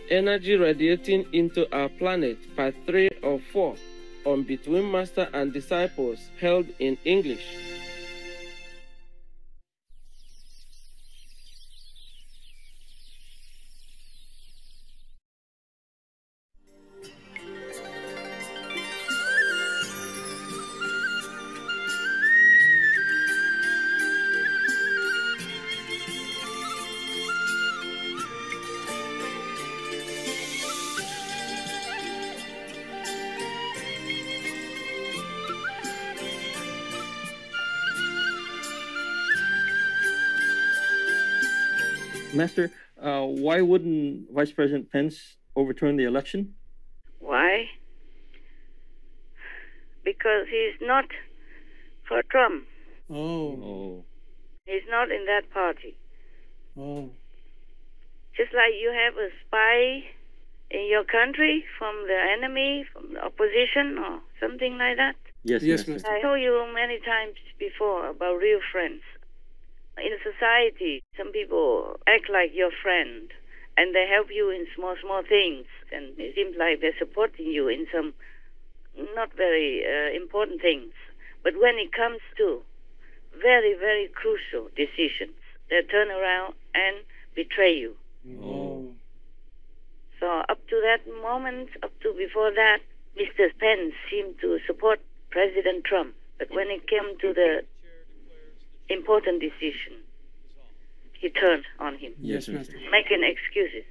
energy radiating into our planet, part 3 of 4, on Between Master and Disciples, held in English. Master, why wouldn't Vice President Pence overturn the election? Why? Because he's not for Trump. Oh. He's not in that party. Oh. Just like you have a spy in your country from the enemy, from the opposition, or something like that. Yes, Master. I told you many times before about real friends. In society, some people act like your friend, and they help you in small things, and it seems like they're supporting you in some not very important things. But when it comes to very, very crucial decisions, they turn around and betray you. Oh. So up to that moment, up to before that, Mr. Pence seemed to support President Trump. But when it came to the important decision, he turned on him. Yes, Master. Making excuses.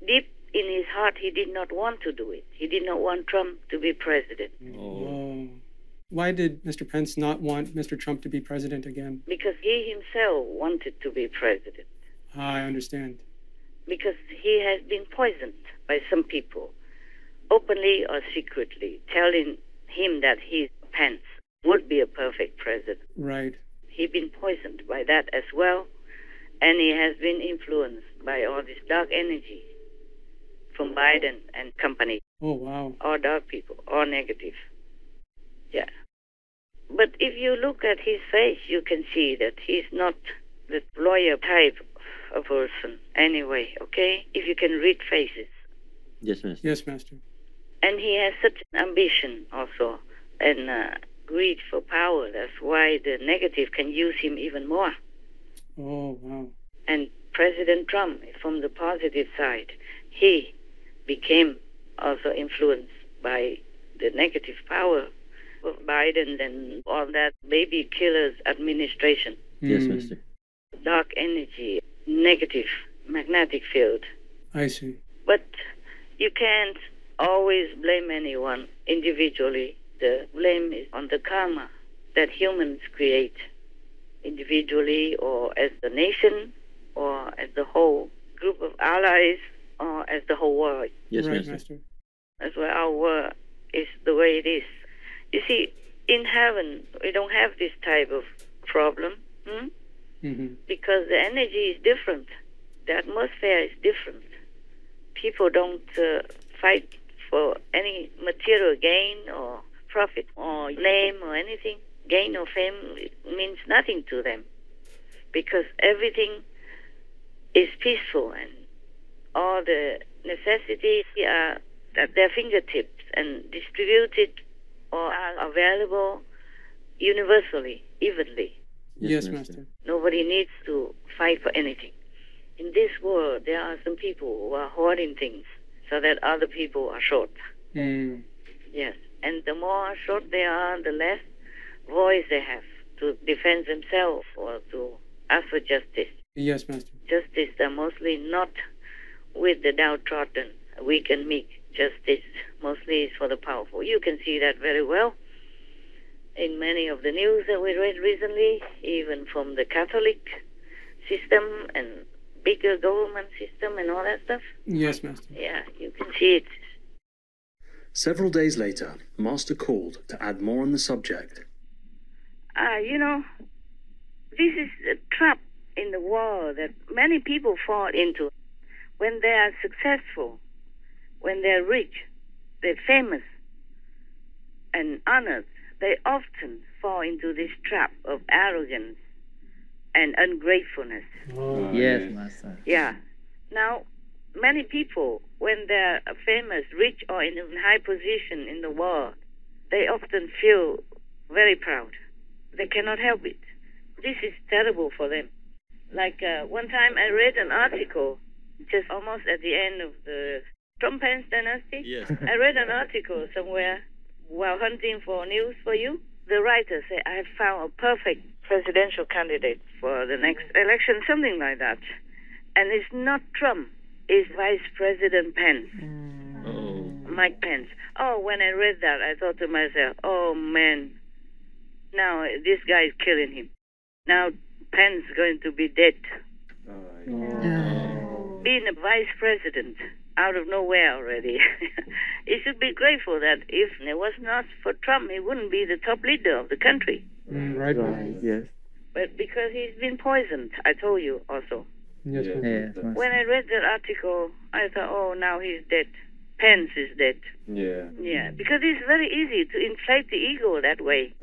Deep in his heart, he did not want to do it. He did not want Trump to be president. Oh. Why did Mr. Pence not want Mr. Trump to be president again? Because he himself wanted to be president. I understand. Because he has been poisoned by some people, openly or secretly, telling him that Pence would be a perfect president. Right. He's been poisoned by that as well, and he has been influenced by all this dark energy from Biden and company. Oh, wow. All dark people, all negative. Yeah. But if you look at his face, you can see that he's not the lawyer type of person anyway, okay? If you can read faces. Yes, Master. Yes, Master. And he has such ambition also, and greed for power. That's why the negative can use him even more. Oh, wow. And President Trump, from the positive side, he became also influenced by the negative power of Biden and all that baby killers administration. Yes, Master. Dark energy, negative magnetic field. I see. But you can't always blame anyone individually. The blame is on the karma that humans create individually or as a nation or as the whole group of allies or as the whole world. Yes, Right, Master. That's why our world is the way it is. You see, in heaven, we don't have this type of problem because the energy is different. The atmosphere is different. People don't fight for any material gain or profit or name or anything. Gain or fame means nothing to them because everything is peaceful and all the necessities are at their fingertips and distributed or are available universally, evenly. Yes, Master. Nobody needs to fight for anything. In this world, there are some people who are hoarding things so that other people are short. Yes. And the more short they are, the less voice they have to defend themselves or to ask for justice. Yes, Master. Justice are mostly not with the downtrodden, weak and meek. Justice mostly is for the powerful. You can see that very well in many of the news that we read recently, even from the Catholic system and bigger government system and all that stuff. Yes, Master. Yeah, you can see it. Several days later, Master called to add more on the subject. This is a trap in the world that many people fall into. When they are successful, when they're rich, they're famous and honored, they often fall into this trap of arrogance and ungratefulness. Yes, Master. Yeah. Now, many people, when they're famous, rich, or in a high position in the world, they often feel very proud. They cannot help it. This is terrible for them. Like one time I read an article, just almost at the end of the Trump-Pence dynasty. Yes. I read an article somewhere while hunting for news for you. The writer said, I have found a perfect presidential candidate for the next election, something like that. And it's not Trump, it's Vice President Pence. Mike Pence. Oh, when I read that, I thought to myself, oh, man, now this guy is killing him. Now Pence is going to be dead. Being a vice president out of nowhere already. He should be grateful that if it was not for Trump, he wouldn't be the top leader of the country. Right. Yes. But because he's been poisoned, I told you also. Yes. When I read that article, I thought, oh, now he's dead. Pence is dead. Yeah, because it's very easy to inflate the ego that way.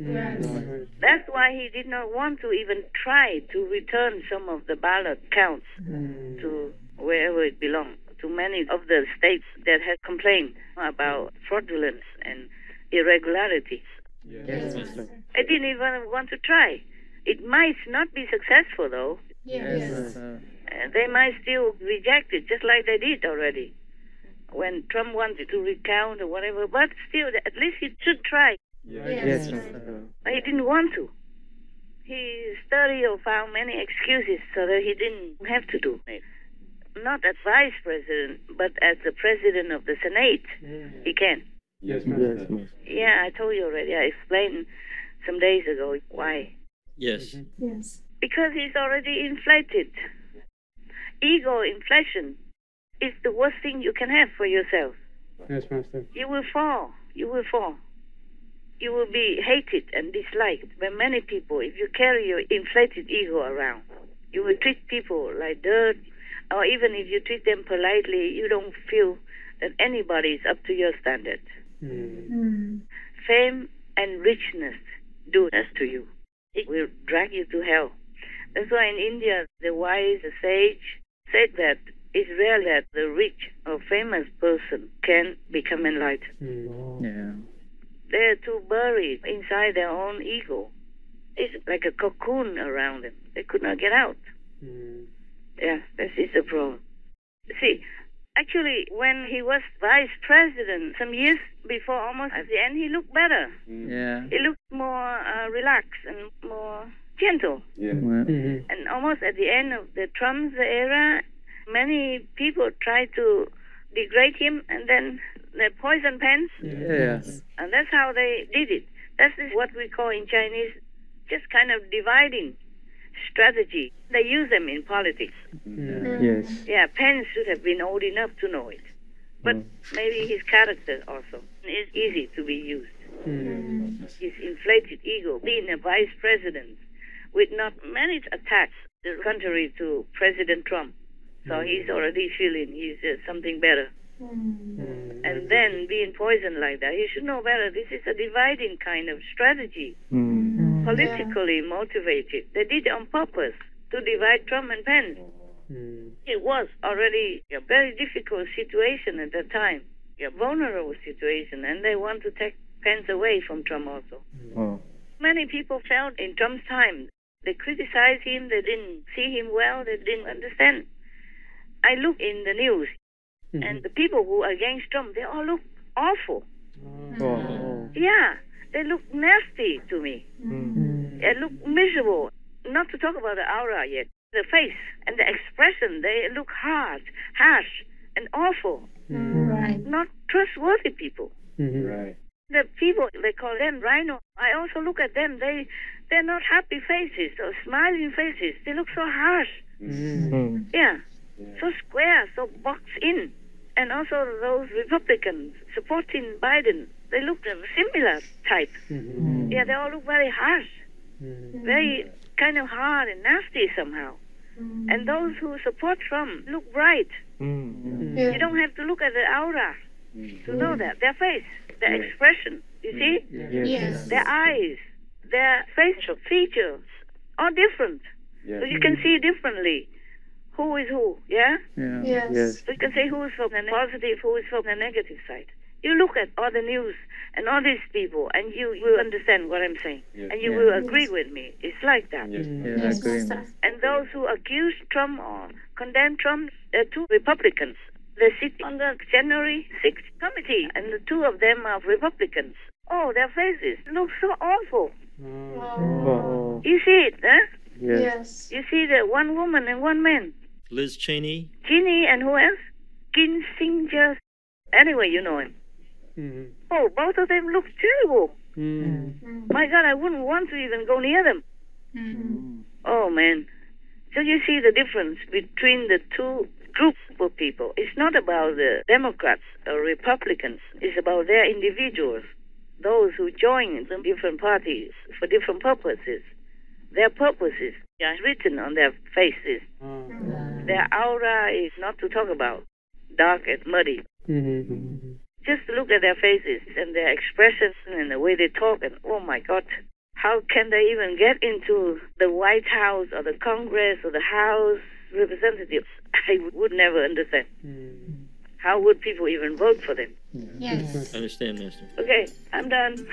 That's why he did not want to even try to return some of the ballot counts to wherever it belonged, to many of the states that had complained about fraudulence and irregularities. Yes. I didn't even want to try. It might not be successful, though. Yes. They might still reject it, just like they did already when Trump wanted to recount or whatever. But still, at least he should try. Yes. But he didn't want to. He studied or found many excuses so that he didn't have to do it. Not as vice president, but as the president of the Senate, he can. Yes. Yeah, I told you already. I explained some days ago why. Yes. Because he's already inflated. Ego inflation is the worst thing you can have for yourself. Yes, Master. You will fall. You will fall. You will be hated and disliked by many people if you carry your inflated ego around. You will treat people like dirt, or even if you treat them politely, you don't feel that anybody is up to your standard. Fame and richness do this to you. It will drag you to hell. That's why in India, the wise, the sage, said that it's rare that the rich or famous person can become enlightened. They're too buried inside their own ego. It's like a cocoon around them. They could not get out. Yeah, this is the problem. See, actually, when he was vice president, some years before, almost at the end, he looked better. He looked more relaxed and more gentle. And almost at the end of the Trump's era, many people tried to degrade him, and then they poisoned Pence. And that's how they did it. That is what we call in Chinese just kind of dividing strategy. They use them in politics. Yeah, Pence should have been old enough to know it. But maybe his character also is easy to be used. His inflated ego, being a vice president with not many attacks, contrary to President Trump. So he's already feeling he's something better. And then being poisoned like that, he should know better. This is a dividing kind of strategy, politically motivated. They did it on purpose to divide Trump and Pence. It was already a very difficult situation at that time, a vulnerable situation, and they want to take Pence away from Trump also. Many people felt in Trump's time, they criticized him, they didn't see him well, they didn't understand. I look in the news, and the people who are against Trump, they all look awful. Yeah, they look nasty to me. They look miserable. Not to talk about the aura yet. The face and the expression, they look hard, harsh, and awful. Not trustworthy people. The people, they call them rhino. I also look at them. They're not happy faces or smiling faces. They look so harsh. Yeah. So square, so boxed in. And also those Republicans supporting Biden, they look a similar type. Yeah, they all look very harsh, very kind of hard and nasty somehow. And those who support Trump look bright. You don't have to look at the aura to know that. Their face, their expression, you see? Their eyes, their facial features are different. So you can see differently who is who, yeah? Yes. We can say who is from the positive, who is from the negative side. You look at all the news and all these people, and you will understand what I'm saying. Yes. And you will agree with me. It's like that. Yes. Yes. And those who accuse Trump or condemn Trump, they're two Republicans. They sit on the January 6th committee, and the two of them are Republicans. Oh, their faces look so awful. Oh. You see it, huh? Yes. You see the one woman and one man. Liz Cheney. Cheney and who else? Kinsinger. Anyway, you know him. Oh, both of them look terrible. My God, I wouldn't want to even go near them. Oh, man. So you see the difference between the two groups of people. It's not about the Democrats or Republicans. It's about their individuals. Those who join the different parties for different purposes. Their purposes are written on their faces. Their aura is not to talk about. Dark and muddy. Just look at their faces and their expressions and the way they talk, and oh my God, how can they even get into the White House or the Congress or the House Representatives? I would never understand. How would people even vote for them? Yes. I understand, Master. Okay, I'm done.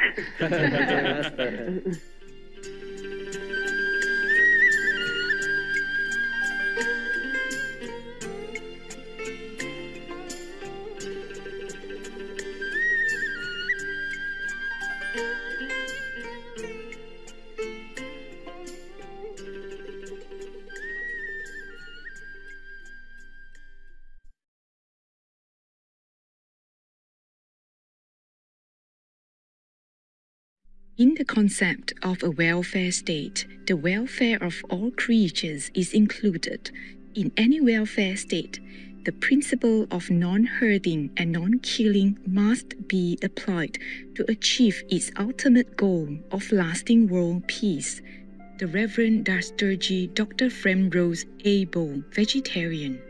In the concept of a welfare state, the welfare of all creatures is included. In any welfare state, the principle of non-hurting and non-killing must be applied to achieve its ultimate goal of lasting world peace. The Reverend Dasturji Dr. Fremrose Abel, vegetarian.